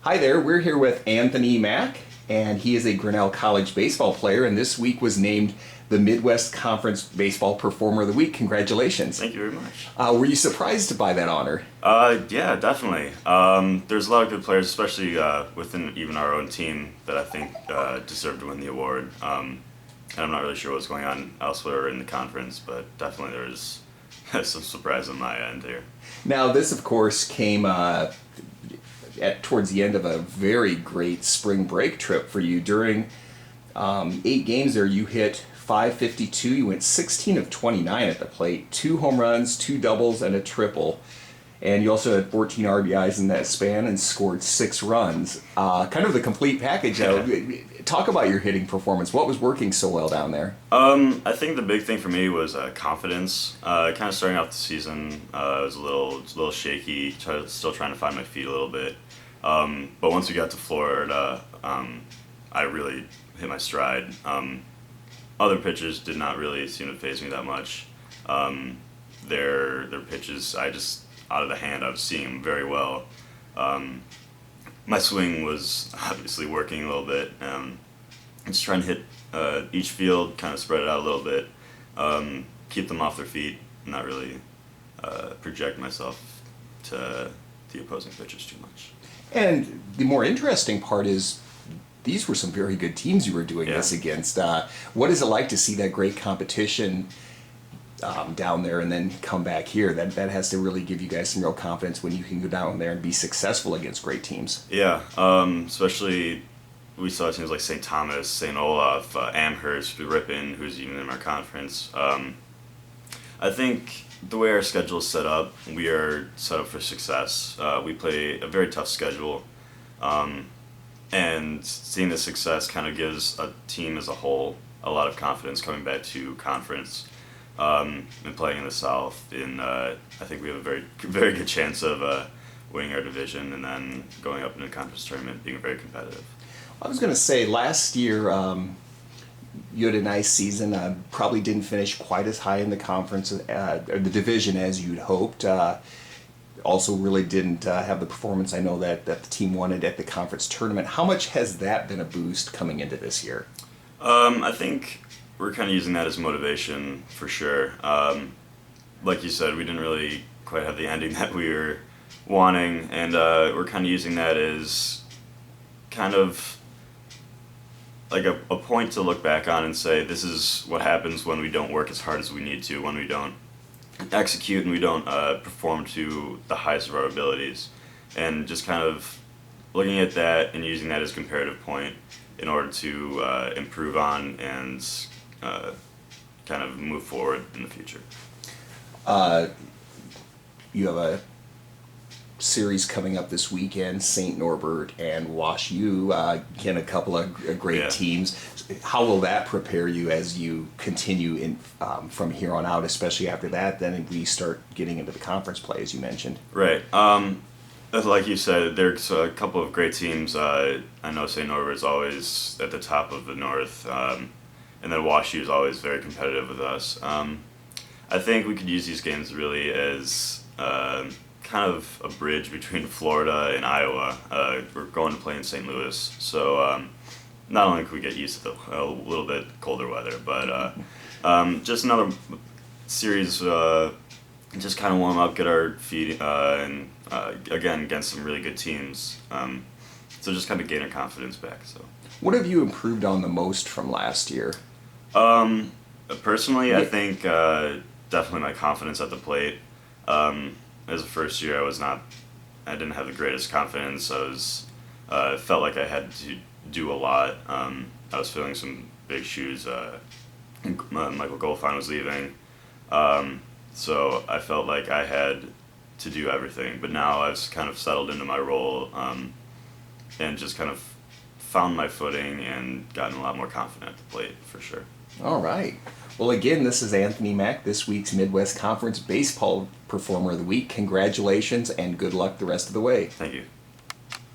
Hi there, we're here with Anthony Mack, and he is a Grinnell College baseball player, and this week was named the Midwest Conference Baseball Performer of the Week. Congratulations. Thank you very much. Were you surprised by that honor? Yeah, definitely. There's a lot of good players, especially within even our own team, that I think deserve to win the award. And I'm not really sure what's going on elsewhere in the conference, but definitely there's some surprise on my end here. Now, this, of course, came towards the end of a very great spring break trip for you. During 8 games there, you hit .552. You went 16 of 29 at the plate, 2 home runs, 2 doubles, and a triple. And you also had 14 RBIs in that span and scored 6 runs. Kind of the complete package. Talk about your hitting performance. What was working so well down there? I think the big thing for me was confidence. Kind of starting off the season, I was a little shaky, still trying to find my feet a little bit. But once we got to Florida, I really hit my stride. Other pitchers did not really seem to faze me that much. Their pitches, out of the hand, I was seeing them very well. My swing was obviously working a little bit. Just trying to hit each field, kind of spread it out a little bit, keep them off their feet, not really project myself to the opposing pitchers too much. And the more interesting part is these were some very good teams you were doing this against. What is it like to see that great competition down there and then come back here? That has to really give you guys some real confidence when you can go down there and be successful against great teams. Yeah, especially we saw teams like St. Thomas, St. Olaf, Amherst, Ripon, who's even in our conference. I think the way our schedule is set up, we are set up for success. We play a very tough schedule, and seeing the success kind of gives a team as a whole a lot of confidence coming back to conference. And playing in the South, I think we have a very, very good chance of winning our division and then going up in a conference tournament, being very competitive. I was going to say, last year you had a nice season. Probably didn't finish quite as high in the conference, or the division, as you'd hoped. Also really didn't have the performance I know that the team wanted at the conference tournament. How much has that been a boost coming into this year? I think we're kind of using that as motivation for sure. Like you said, we didn't really quite have the ending that we were wanting, and we're kind of using that as kind of like a point to look back on and say, this is what happens when we don't work as hard as we need to, when we don't execute and we don't perform to the highest of our abilities. And just kind of looking at that and using that as a comparative point in order to improve on and kind of move forward in the future. You have a series coming up this weekend, St. Norbert and Wash U, again, a couple of great teams. How will that prepare you as you continue in from here on out, especially after that, then we start getting into the conference play, as you mentioned? Right. Like you said, there's a couple of great teams. I know St. Norbert is always at the top of the North, and then Wash U is always very competitive with us. I think we could use these games really as kind of a bridge between Florida and Iowa. We're going to play in St. Louis, so not only can we get used to a little bit colder weather, but just another series, just kind of warm up, get our feet, and again, against some really good teams. So just kind of gain our confidence back. So, what have you improved on the most from last year? Personally, I think definitely my confidence at the plate. As a first year, I didn't have the greatest confidence. I felt like I had to do a lot. I was filling some big shoes. Michael Goldfein was leaving. So I felt like I had to do everything. But now I've kind of settled into my role and just kind of found my footing and gotten a lot more confident at the plate, for sure. All right. Well, again, this is Anthony Mack, this week's Midwest Conference Baseball Performer of the Week. Congratulations and good luck the rest of the way. Thank you.